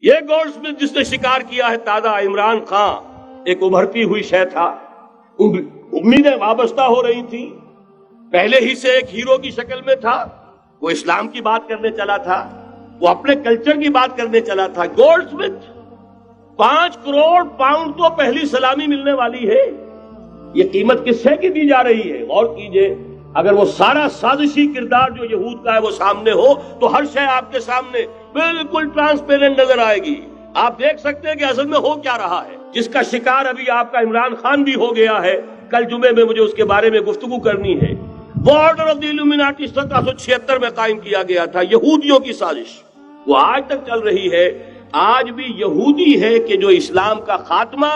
یہ gold Smith جس نے شکار کیا ہے تازہ عمران خان ایک ابھرتی ہوئی شے تھا، امیدیں وابستہ ہو رہی تھی، پہلے ہی سے ایک ہیرو کی شکل میں تھا، وہ اسلام کی بات کرنے چلا تھا، وہ اپنے کلچر کی بات کرنے چلا تھا۔ گولڈ سمتھ 5 کروڑ پاؤنڈ تو پہلی سلامی ملنے والی ہے، یہ قیمت کس سے کی دی جا رہی ہے؟ غور کیجئے، اگر وہ سارا سازشی کردار جو یہود کا ہے وہ سامنے ہو تو ہر شے آپ کے سامنے بالکل ٹرانسپیرنٹ نظر آئے گی، آپ دیکھ سکتے ہیں کہ اصل میں ہو کیا رہا ہے۔ جس کا شکار ابھی آپ کا عمران خان بھی ہو گیا ہے، کل جمعے میں مجھے اس کے بارے میں گفتگو کرنی ہے۔ وہ آرڈر آف دی الومناٹی 1776 میں قائم کیا گیا تھا، یہودیوں کی سازش، وہ آج تک چل رہی ہے۔ آج بھی یہودی ہے کہ جو اسلام کا خاتمہ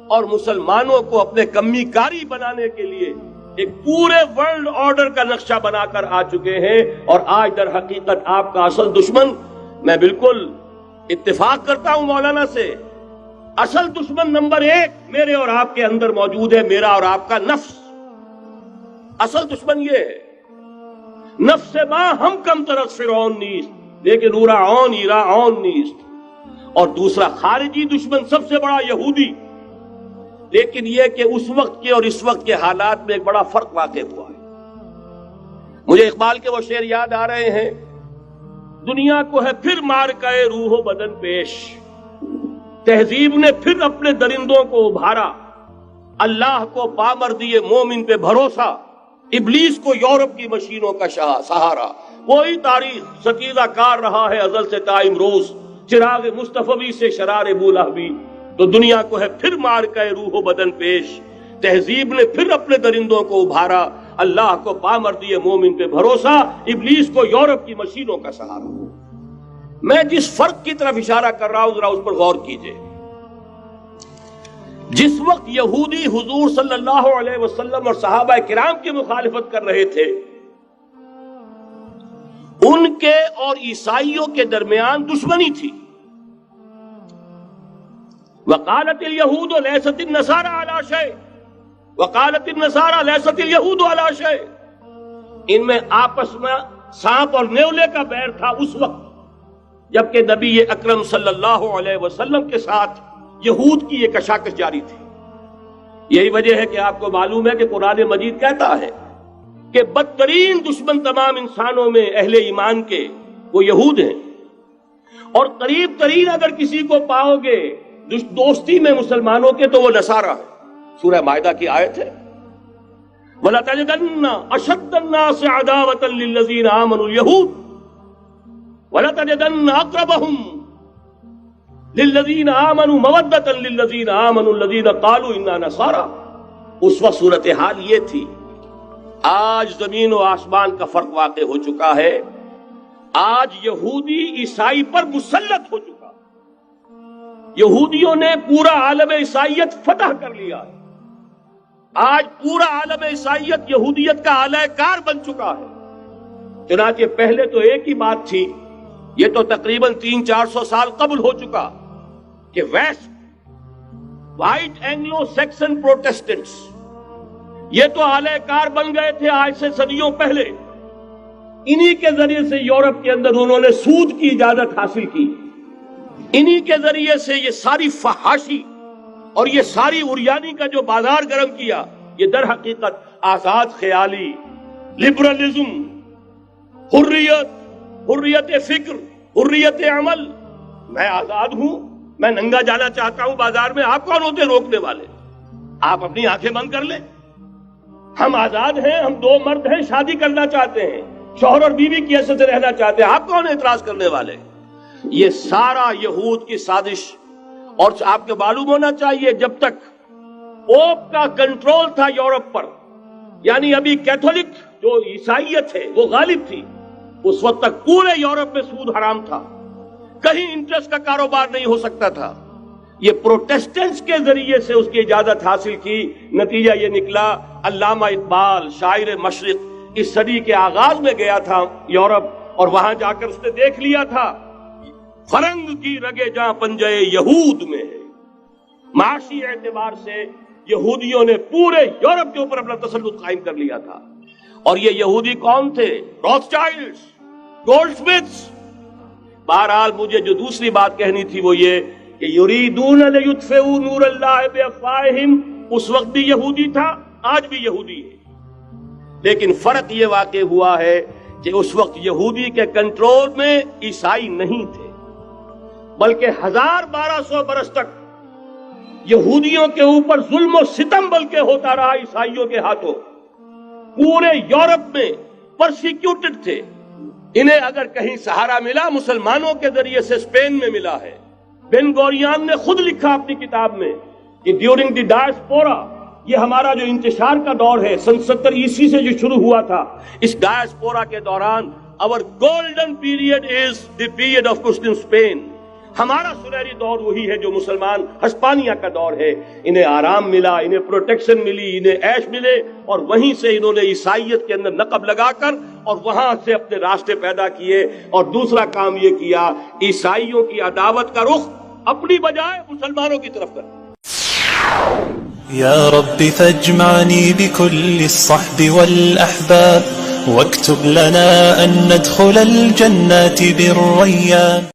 اور مسلمانوں کو اپنے کمی کاری بنانے کے لیے ایک پورے ورلڈ آرڈر کا نقشہ بنا کر آ چکے ہیں، اور آج در حقیقت آپ کا اصل دشمن، میں بالکل اتفاق کرتا ہوں مولانا سے، اصل دشمن نمبر 1 میرے اور آپ کے اندر موجود ہے، میرا اور آپ کا نفس۔ اصل دشمن یہ ہے، نفس ما ہم کم طرف فرعون نیست لیکن اورا اون ایرا اون نیست۔ اور دوسرا خارجی دشمن سب سے بڑا یہودی، لیکن یہ کہ اس وقت کے اور اس وقت کے حالات میں ایک بڑا فرق واقع ہوا ہے۔ مجھے اقبال کے وہ شعر یاد آ رہے ہیں، دنیا کو ہے پھر مارکہ روح و بدن پیش، تہذیب نے پھر اپنے درندوں کو ابھارا، اللہ کو پامر دیے مومن پہ بھروسہ، ابلیس کو یورپ کی مشینوں کا سہارا۔ وہی تاریخ ستیزہ کار رہا ہے ازل سے تا امروز، چراغ مصطفی سے شرار بولہبی۔ تو دنیا کو ہے پھر مارکہ روح و بدن پیش، تہذیب نے پھر اپنے درندوں کو ابھارا، اللہ کو پامر دیے مومن پہ بھروسہ، ابلیس کو یورپ کی مشینوں کا سہارا۔ میں جس فرق کی طرف اشارہ کر رہا ہوں ذرا اس پر غور کیجئے۔ جس وقت یہودی حضور صلی اللہ علیہ وسلم اور صحابہ کرام کی مخالفت کر رہے تھے، ان کے اور عیسائیوں کے درمیان دشمنی تھی۔ وقالت اليہود لیست النصارى علی شیء وقالت النصارى لیست اليہود علی شیء، ان میں آپس میں سانپ اور نیولے کا بیر تھا اس وقت، جبکہ نبی اکرم صلی اللہ علیہ وسلم کے ساتھ یہود کی یہ کشاکش جاری تھی۔ یہی وجہ ہے کہ آپ کو معلوم ہے کہ قرآن مجید کہتا ہے کہ بدترین دشمن تمام انسانوں میں اہل ایمان کے وہ یہود ہیں، اور قریب ترین اگر کسی کو پاؤ گے دوستی میں مسلمانوں کے تو وہ نصارہ ہے۔ سورہ مائدہ کی آیت ہے، وَلَتَجِدَنَّ أَشَدَّ النَّاسِ عَدَاوَةً لِلَّذِينَ آمَنُوا الْيَهُودَ وَلَتَجِدَنَّ أَقْرَبَهُمْ لِلَّذِينَ آمَنُوا مَوَدَّةً لِلَّذِينَ آمَنُوا الَّذِينَ قَالُوا إِنَّا نَصَارَى۔ اس وقت صورتحال یہ تھی۔ آج زمین و آسمان کا فرق واقع ہو چکا ہے، آج یہودی عیسائی پر مسلط ہو چکا، یہودیوں نے پورا عالم عیسائیت فتح کر لیا ہے، آج پورا عالم عیسائیت یہودیت کا اعلی کار بن چکا ہے۔ چنانچہ پہلے تو ایک ہی بات تھی، یہ تو تقریباً 300-400 سال قبل ہو چکا، کہ west white Anglo Saxon Protestants یہ تو اعلی کار بن گئے تھے آج سے صدیوں پہلے، انہی کے ذریعے سے یورپ کے اندر انہوں نے سود کی اجازت حاصل کی، انہی کے ذریعے سے یہ ساری فحاشی اور یہ ساری عریانی کا جو بازار گرم کیا، یہ در حقیقت آزاد خیالی، لبرلزم، حریت فکر، حریت عمل، میں آزاد ہوں، میں ننگا جانا چاہتا ہوں بازار میں، آپ کون ہوتے روکنے والے؟ آپ اپنی آنکھیں بند کر لیں، ہم آزاد ہیں، ہم 2 مرد ہیں، شادی کرنا چاہتے ہیں، شوہر اور بیوی کی حیثیت سے رہنا چاہتے ہیں، آپ کون اعتراض کرنے والے؟ یہ سارا یہود کی سازش۔ اور آپ کو معلوم ہونا چاہیے جب تک پوپ کا کنٹرول تھا یورپ پر، یعنی ابھی کیتھولک جو عیسائیت ہے وہ غالب تھی، اس وقت تک پورے یورپ میں سود حرام تھا، کہیں انٹرسٹ کا کاروبار نہیں ہو سکتا تھا۔ یہ پروٹیسٹنٹس کے ذریعے سے اس کی اجازت حاصل کی، نتیجہ یہ نکلا، علامہ اقبال شاعر مشرق اس صدی کے آغاز میں گیا تھا یورپ، اور وہاں جا کر اس نے دیکھ لیا تھا فرنگ کی رگے جہاں پنجے یہود میں ہے۔ معاشی اعتبار سے یہودیوں نے پورے یورپ کے اوپر اپنا تسلط قائم کر لیا تھا، اور یہ یہودی کون تھے؟ روتھ چائلڈز، گولڈ سمتھس، بہرحال مجھے جو دوسری بات کہنی تھی وہ یہ کہ یریدون لیطفئوا نور اللہ بافواہہم، اس وقت بھی یہودی تھا، آج بھی یہودی ہے، لیکن فرق یہ واقع ہوا ہے کہ اس وقت یہودی کے کنٹرول میں عیسائی نہیں تھے، بلکہ 1200 برس تک یہودیوں کے اوپر ظلم و ستم بلکہ ہوتا رہا عیسائیوں کے ہاتھوں، پورے یورپ میں پرسیکیوٹڈ تھے۔ انہیں اگر کہیں سہارا ملا مسلمانوں کے ذریعے سے اسپین میں ملا ہے۔ بن گوریان نے خود لکھا اپنی کتاب میں کہ ڈیورنگ دی ڈائسپورا، یہ ہمارا جو انتشار کا دور ہے سن 70 عیسوی سے جو شروع ہوا تھا، اس ڈائسپورا کے دوران our golden period is the period of Muslim Spain، ہمارا سنہری دور وہی ہے جو مسلمان ہسپانیہ کا دور ہے۔ انہیں آرام ملا، انہیں پروٹیکشن ملی، انہیں عیش ملے، اور وہیں سے انہوں نے عیسائیت کے اندر نقب لگا کر اور وہاں سے اپنے راستے پیدا کیے۔ اور دوسرا کام یہ کیا، عیسائیوں کی عداوت کا رخ اپنی بجائے مسلمانوں کی طرف کر۔ یا رب فاجمعنی بكل الصحب والأحباب واكتب لنا أن ندخل الجنات بالريان۔